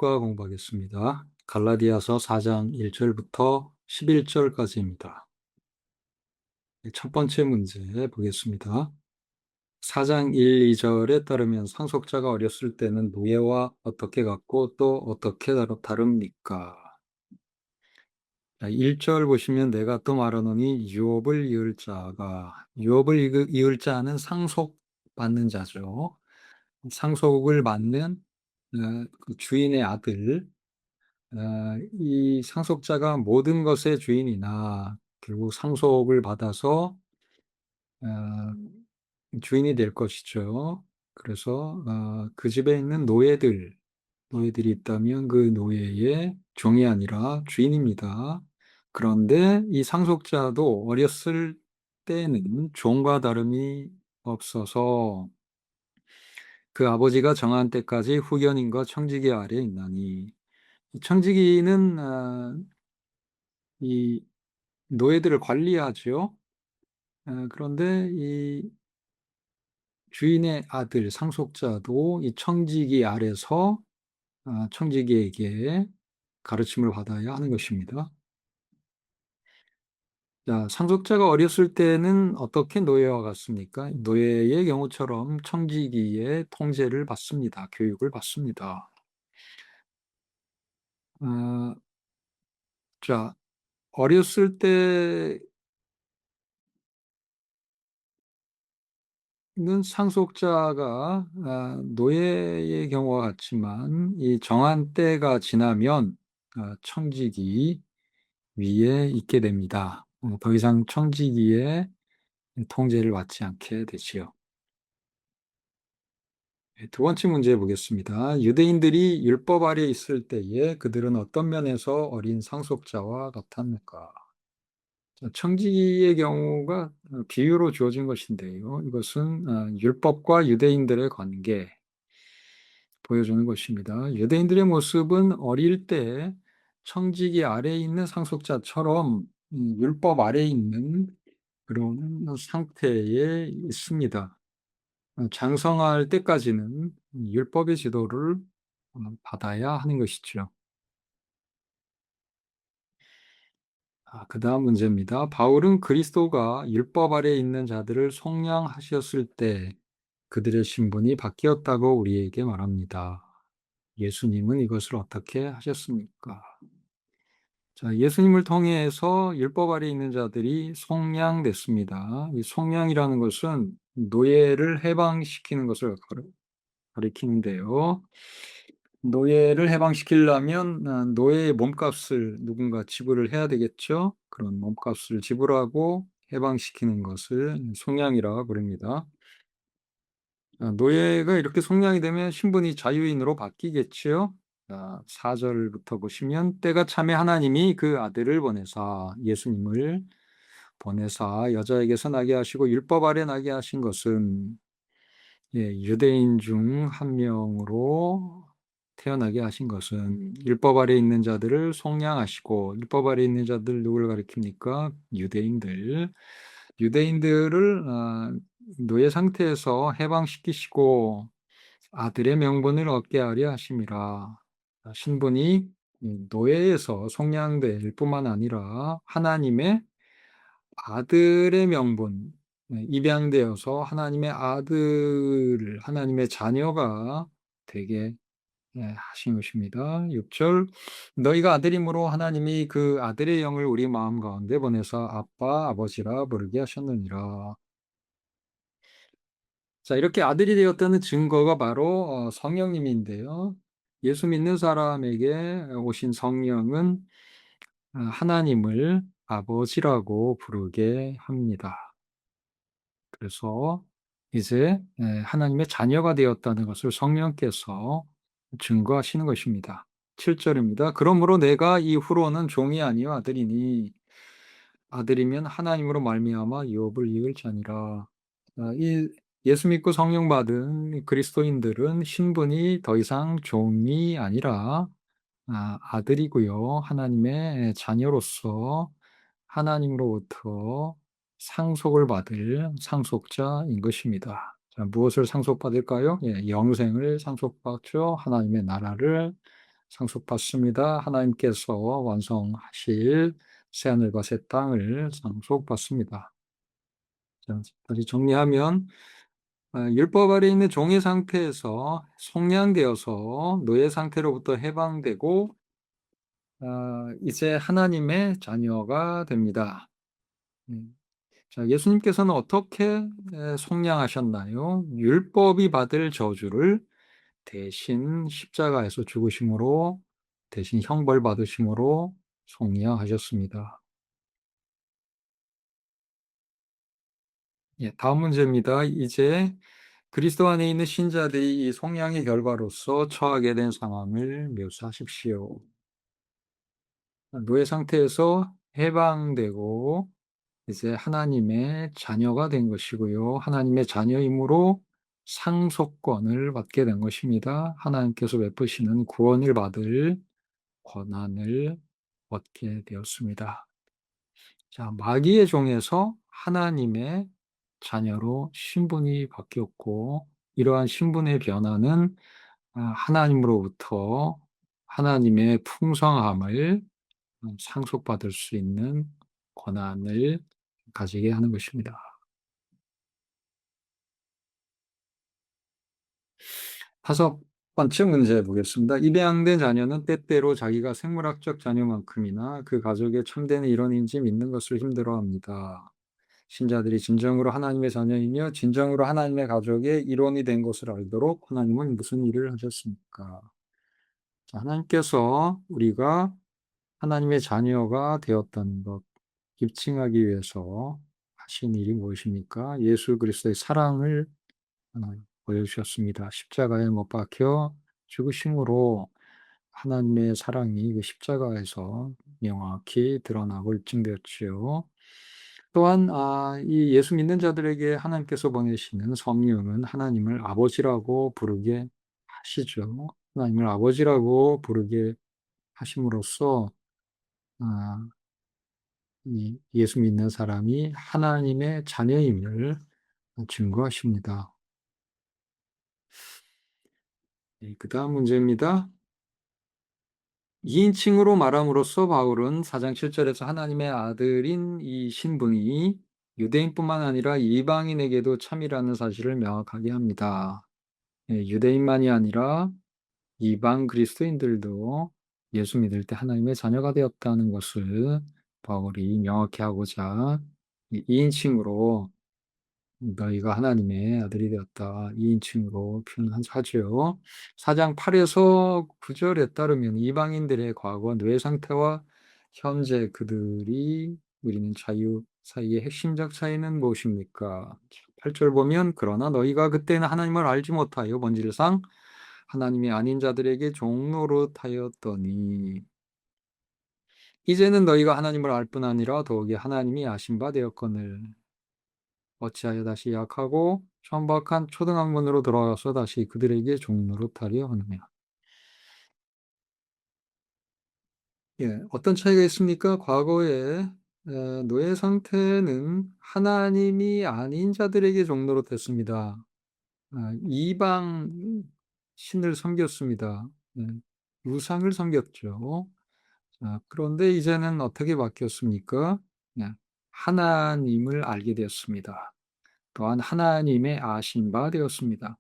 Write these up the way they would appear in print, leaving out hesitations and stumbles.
교과 공부하겠습니다. 갈라디아서 4장 1절부터 11절까지입니다. 첫 번째 문제 보겠습니다. 4장 1, 2절에 따르면 상속자가 어렸을 때는 노예와 어떻게 같고 또 어떻게 다릅니까? 1절 보시면 내가 또 말하노니 유업을 이을 자가, 유업을 이을 자는 상속받는 자죠. 상속을 받는 그 주인의 아들, 이 상속자가 모든 것의 주인이나 결국 상속을 받아서 어, 주인이 될 것이죠. 그래서 그 집에 있는 노예들이 있다면 그 노예의 종이 아니라 주인입니다. 그런데 이 상속자도 어렸을 때는 종과 다름이 없어서 그 아버지가 정한 때까지 후견인과 청지기 아래에 있나니, 이 청지기는 이 노예들을 관리하죠. 그런데 이 주인의 아들 상속자도 이 청지기 아래서 청지기에게 가르침을 받아야 하는 것입니다. 자, 상속자가 어렸을 때는 어떻게 노예와 같습니까? 노예의 경우처럼 청지기의 통제를 받습니다. 교육을 받습니다. 어, 자, 어렸을 때는 상속자가 노예의 경우와 같지만 이 정한 때가 지나면 청지기 위에 있게 됩니다. 더 이상 청지기의 통제를 받지 않게 되지요. 두 번째 문제 보겠습니다. 유대인들이 율법 아래 있을 때에 그들은 어떤 면에서 어린 상속자와 같았는가? 청지기의 경우가 비유로 주어진 것인데요. 이것은 율법과 유대인들의 관계 보여주는 것입니다. 유대인들의 모습은 어릴 때 청지기 아래에 있는 상속자처럼 율법 아래에 있는 그런 상태에 있습니다. 장성할 때까지는 율법의 지도를 받아야 하는 것이죠. 그 다음 문제입니다. 바울은 그리스도가 율법 아래에 있는 자들을 속량하셨을 때 그들의 신분이 바뀌었다고 우리에게 말합니다. 예수님은 이것을 어떻게 하셨습니까? 자, 예수님을 통해서 율법 아래에 있는 자들이 속량됐습니다. 이 속량이라는 것은 노예를 해방시키는 것을 가리키는데요. 노예를 해방시키려면 노예의 몸값을 누군가 지불을 해야 되겠죠. 그런 몸값을 지불하고 해방시키는 것을 속량이라 부릅니다. 노예가 이렇게 속량이 되면 신분이 자유인으로 바뀌겠지요. 4절부터 보시면 때가 참에 하나님이 그 아들을 보내사 예수님을 보내사 여자에게서 나게 하시고 율법 아래 나게 하신 것은 유대인 중 한 명으로 태어나게 하신 것은 율법 아래 있는 자들을 속량하시고, 율법 아래 있는 자들 누구를 가리킵니까? 유대인들을 노예 상태에서 해방시키시고 아들의 명분을 얻게 하려 하심이라. 신분이 노예에서 속량될 뿐만 아니라 하나님의 아들의 명분, 입양되어서 하나님의 아들, 하나님의 자녀가 되게 하신 것입니다. 6절, 너희가 아들이므로 하나님이 그 아들의 영을 우리 마음 가운데 보내서 아빠, 아버지라 부르게 하셨느니라. 자, 이렇게 아들이 되었다는 증거가 바로 성령님인데요. 예수 믿는 사람에게 오신 성령은 하나님을 아버지라고 부르게 합니다. 그래서 이제 하나님의 자녀가 되었다는 것을 성령께서 증거하시는 것입니다. 7절입니다. 그러므로 내가 이후로는 종이 아니요 아들이니 아들이면 하나님으로 말미암아 유업을 이을 자니라. 이 예수 믿고 성령 받은 그리스도인들은 신분이 더 이상 종이 아니라 아들이고요. 하나님의 자녀로서 하나님으로부터 상속을 받을 상속자인 것입니다. 자, 무엇을 상속받을까요? 영생을 상속받죠. 하나님의 나라를 상속받습니다. 하나님께서 완성하실 새하늘과 새 땅을 상속받습니다. 자, 다시 정리하면 율법 아래 있는 종의 상태에서 속량되어서 노예 상태로부터 해방되고 이제 하나님의 자녀가 됩니다. 자, 예수님께서는 어떻게 속량하셨나요? 율법이 받을 저주를 대신 십자가에서 죽으심으로 대신 형벌 받으심으로 속량하셨습니다. 예, 다음 문제입니다. 이제 그리스도 안에 있는 신자들이 이 속량의 결과로서 처하게 된 상황을 묘사하십시오. 노예 상태에서 해방되고 이제 하나님의 자녀가 된 것이고요. 하나님의 자녀이므로 상속권을 받게 된 것입니다. 하나님께서 베푸시는 구원을 받을 권한을 얻게 되었습니다. 자, 마귀의 종에서 하나님의 자녀로 신분이 바뀌었고, 이러한 신분의 변화는 하나님으로부터 하나님의 풍성함을 상속받을 수 있는 권한을 가지게 하는 것입니다. 다섯 번째 문제 보겠습니다. 입양된 자녀는 때때로 자기가 생물학적 자녀만큼이나 그 가족의 참된 일원인지 믿는 것을 힘들어합니다. 신자들이 진정으로 하나님의 자녀이며 진정으로 하나님의 가족의 일원이 된 것을 알도록 하나님은 무슨 일을 하셨습니까? 자, 하나님께서 우리가 하나님의 자녀가 되었다는 것 입증하기 위해서 하신 일이 무엇입니까? 예수 그리스도의 사랑을 보여주셨습니다. 십자가에 못 박혀 죽으심으로 하나님의 사랑이 그 십자가에서 명확히 드러나고 입증되었지요. 또한 이 예수 믿는 자들에게 하나님께서 보내시는 성령은 하나님을 아버지라고 부르게 하시죠. 하나님을 아버지라고 부르게 하심으로써 아, 이 예수 믿는 사람이 하나님의 자녀임을 증거하십니다. 그 다음 문제입니다. 2인칭으로 말함으로써 바울은 4장 7절에서 하나님의 아들인 이 신분이 유대인뿐만 아니라 이방인에게도 참이라는 사실을 명확하게 합니다. 유대인만이 아니라 이방 그리스도인들도 예수 믿을 때 하나님의 자녀가 되었다는 것을 바울이 명확히 하고자 2인칭으로 너희가 하나님의 아들이 되었다. 2인칭으로 표현하죠. 4장 8에서 9절에 따르면 이방인들의 과거 뇌 상태와 현재 그들이 누리는 자유 사이의 핵심적 차이는 무엇입니까? 8절 보면 그러나 너희가 그때는 하나님을 알지 못하여 본질상 하나님이 아닌 자들에게 종노릇하였더니 이제는 너희가 하나님을 알 뿐 아니라 더욱이 하나님이 아신 바 되었거늘 어찌하여 다시 약하고 천박한 초등학문으로 돌아와서 다시 그들에게 종노릇하려 하느냐. 예, 어떤 차이가 있습니까? 과거에 노예 상태는 하나님이 아닌 자들에게 종노릇했습니다. 이방 신을 섬겼습니다. 예, 우상을 섬겼죠. 자, 그런데 이제는 어떻게 바뀌었습니까? 예, 하나님을 알게 되었습니다. 또한 하나님의 아신 바 되었습니다.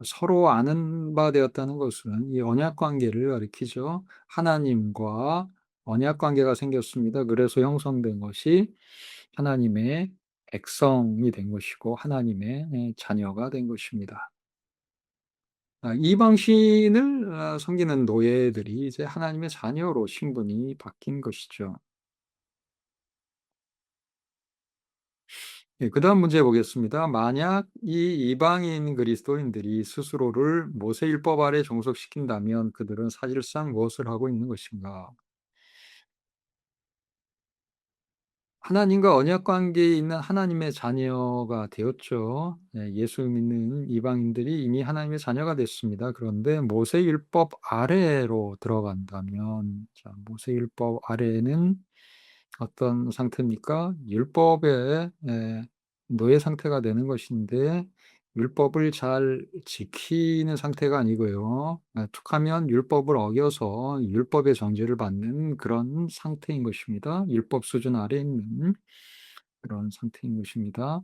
서로 아는 바 되었다는 것은 이 언약 관계를 가리키죠. 하나님과 언약 관계가 생겼습니다. 그래서 형성된 것이 하나님의 백성이 된 것이고 하나님의 자녀가 된 것입니다. 이방신을 섬기는 노예들이 이제 하나님의 자녀로 신분이 바뀐 것이죠. 예, 그다음 문제 보겠습니다. 만약 이 이방인 그리스도인들이 스스로를 모세율법 아래 종속시킨다면 그들은 사실상 무엇을 하고 있는 것인가? 하나님과 언약 관계에 있는 하나님의 자녀가 되었죠. 예수 믿는 이방인들이 이미 하나님의 자녀가 됐습니다. 그런데 모세율법 아래로 들어간다면, 자, 모세율법 아래에는 어떤 상태입니까? 율법의 노예 상태가 되는 것인데 율법을 잘 지키는 상태가 아니고요. 툭하면 율법을 어겨서 율법의 정죄를 받는 그런 상태인 것입니다. 율법 수준 아래에 있는 그런 상태인 것입니다.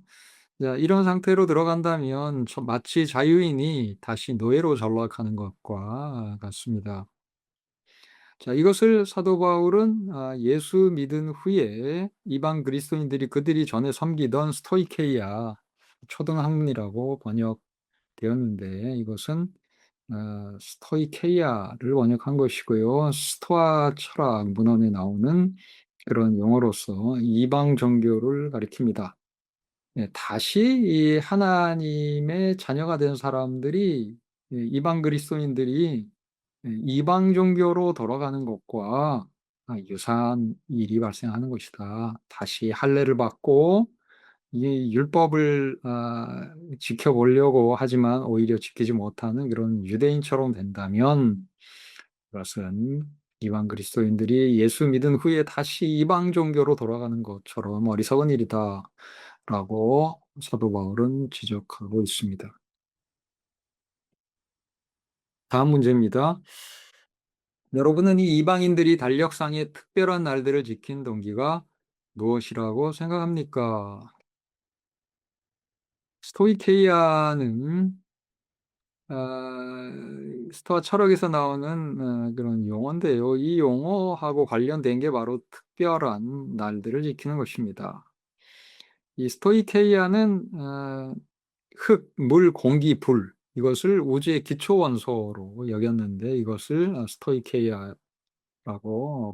자, 이런 상태로 들어간다면 마치 자유인이 다시 노예로 전락하는 것과 같습니다. 자, 이것을 사도 바울은 예수 믿은 후에 이방 그리스도인들이 그들이 전에 섬기던 스토이케이아, 초등학문이라고 번역되었는데, 이것은 스토이케이아를 번역한 것이고요. 스토아 철학 문헌에 나오는 그런 용어로서 이방 종교를 가리킵니다. 예, 다시 이 하나님의 자녀가 된 사람들이, 이방 그리스도인들이 이방 종교로 돌아가는 것과 유사한 일이 발생하는 것이다. 다시 할례를 받고 이 율법을 지켜보려고 하지만 오히려 지키지 못하는 그런 유대인처럼 된다면, 그것은 이방 그리스도인들이 예수 믿은 후에 다시 이방 종교로 돌아가는 것처럼 어리석은 일이다라고 사도 바울은 지적하고 있습니다. 다음 문제입니다. 여러분은 이 이방인들이 달력상의 특별한 날들을 지킨 동기가 무엇이라고 생각합니까? 스토이케이아는 스토아 철학에서 나오는 그런 용어인데요. 이 용어하고 관련된 게 바로 특별한 날들을 지키는 것입니다. 이 스토이케이아는 흙, 물, 공기, 불, 이것을 우주의 기초 원소로 여겼는데 이것을 스토이케이아라고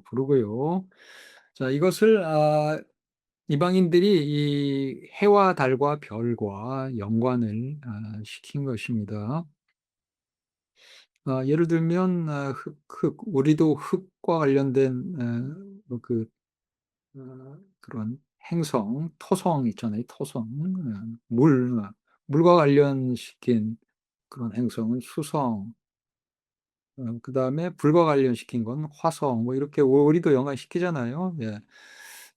부르고요. 자, 이것을 이방인들이 이 해와 달과 별과 연관을 시킨 것입니다. 예를 들면 우리도 흙과 관련된 그런 행성, 토성 있잖아요. 토성, 물과 관련시킨 그런 행성은 수성, 그 다음에 불과 관련시킨 건 화성, 뭐 이렇게 우리도 연관시키잖아요. 예.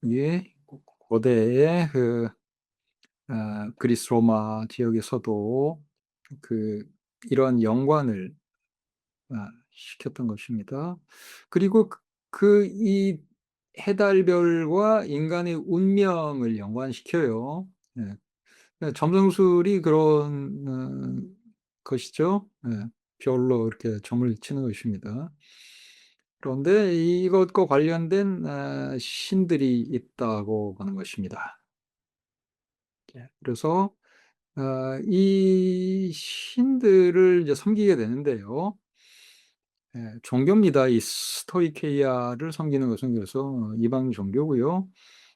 이게 고대의 그리스 로마 지역에서도 그 이런 연관을 시켰던 것입니다. 그리고 이 해달별과 인간의 운명을 연관시켜요. 예. 점성술이 그런 것이죠. 예. 별로 이렇게 점을 치는 것입니다. 그런데 이것과 관련된 신들이 있다고 하는 것입니다. 예. 그래서 이 신들을 이제 섬기게 되는데요. 예, 종교입니다. 이 스토이케이아를 섬기는 것은 그래서 이방 종교고요.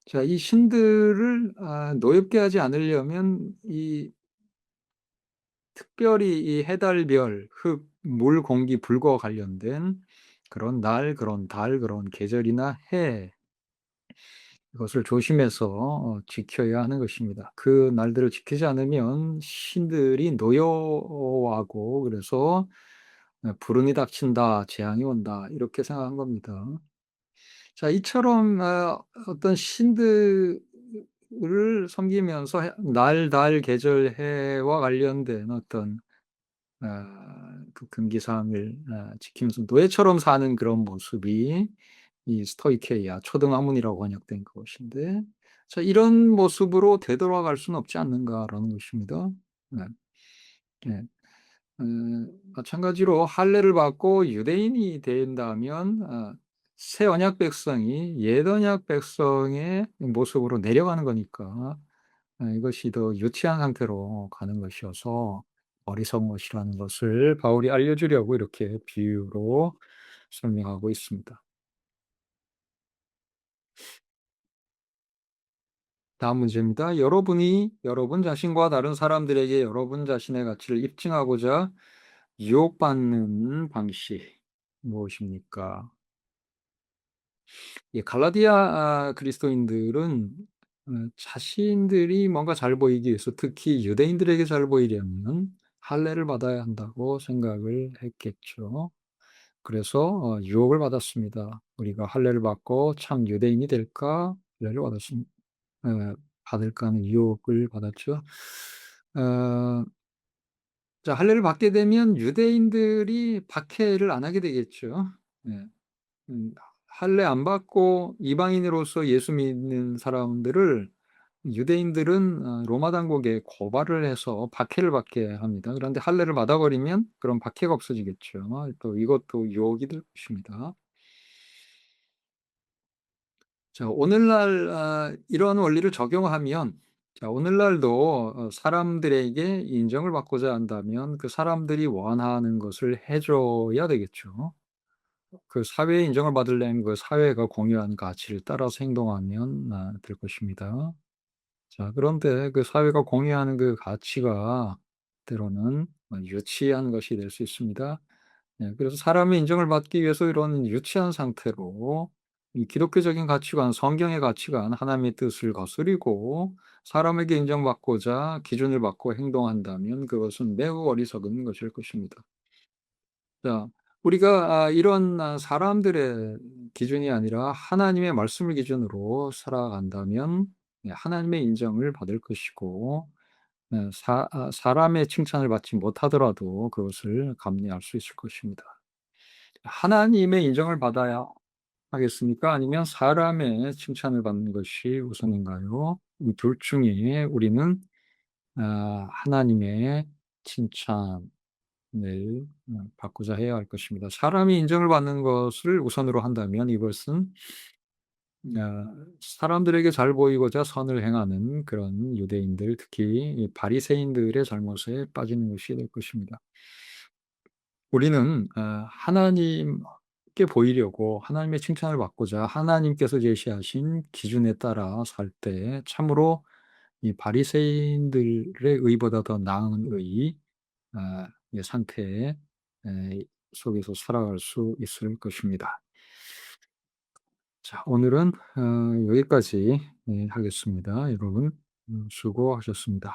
자, 이 신들을 노엽게 하지 않으려면 이 특별히 이 해달별, 흙, 물, 공기, 불과 관련된 그런 날, 그런 달, 그런 계절이나 해, 이것을 조심해서 지켜야 하는 것입니다. 그 날들을 지키지 않으면 신들이 노여워하고 그래서 불운이 닥친다, 재앙이 온다 이렇게 생각한 겁니다. 자, 이처럼 어떤 신들을 섬기면서 날, 달, 계절, 해와 관련된 어떤 그 금기사항을 지키면서 노예처럼 사는 그런 모습이 이 스토이케이아 초등학문이라고 번역된 것인데, 자, 이런 모습으로 되돌아갈 수는 없지 않는가라는 것입니다. 네. 네. 마찬가지로 할례를 받고 유대인이 된다면 새 언약 백성이 옛 언약 백성의 모습으로 내려가는 거니까 이것이 더 유치한 상태로 가는 것이어서 어리석은 것이라는 것을 바울이 알려주려고 이렇게 비유로 설명하고 있습니다. 다음 문제입니다. 여러분 자신과 다른 사람들에게 여러분 자신의 가치를 입증하고자 유혹받는 방식 무엇입니까? 이 갈라디아 그리스도인들은 자신들이 뭔가 잘 보이기 위해서 특히 유대인들에게 잘 보이려면 할례를 받아야 한다고 생각을 했겠죠. 그래서 유혹을 받았습니다. 우리가 할례를 받고 참 유대인이 될까? 할례를 받을까 하는 유혹을 받았죠. 어, 자, 할례를 받게 되면 유대인들이 박해를 안 하게 되겠죠. 네. 음 할례 안 받고 이방인으로서 예수 믿는 사람들을 유대인들은 로마 당국에 고발을 해서 박해를 받게 합니다. 그런데 할례를 받아 버리면 그런 박해가 없어지겠죠. 또 이것도 유혹이 될 것입니다. 자, 오늘날 이런 원리를 적용하면, 자, 오늘날도 사람들에게 인정을 받고자 한다면 그 사람들이 원하는 것을 해 줘야 되겠죠. 그 사회의 인정을 받으려면 그 사회가 공유한 가치를 따라서 행동하면 될 것입니다. 자, 그런데 그 사회가 공유하는 그 가치가 때로는 유치한 것이 될 수 있습니다. 네, 그래서 사람의 인정을 받기 위해서 이런 유치한 상태로 이 기독교적인 가치관, 성경의 가치관, 하나님의 뜻을 거스리고 사람에게 인정받고자 기준을 받고 행동한다면 그것은 매우 어리석은 것일 것입니다. 자, 우리가 이런 사람들의 기준이 아니라 하나님의 말씀을 기준으로 살아간다면 하나님의 인정을 받을 것이고, 사람의 칭찬을 받지 못하더라도 그것을 감내할 수 있을 것입니다. 하나님의 인정을 받아야 하겠습니까? 아니면 사람의 칭찬을 받는 것이 우선인가요? 이 둘 중에 우리는 하나님의 칭찬을 받고자 해야 할 것입니다. 사람이 인정을 받는 것을 우선으로 한다면 이것은 사람들에게 잘 보이고자 선을 행하는 그런 유대인들, 특히 이 바리새인들의 잘못에 빠지는 것이 될 것입니다. 우리는 하나님께 보이려고 하나님의 칭찬을 받고자 하나님께서 제시하신 기준에 따라 살 때 참으로 이 바리새인들의 의보다 더 나은 의 이 상태에 에 속에서 살아갈 수 있을 것입니다. 자, 오늘은 여기까지 하겠습니다. 여러분 수고하셨습니다.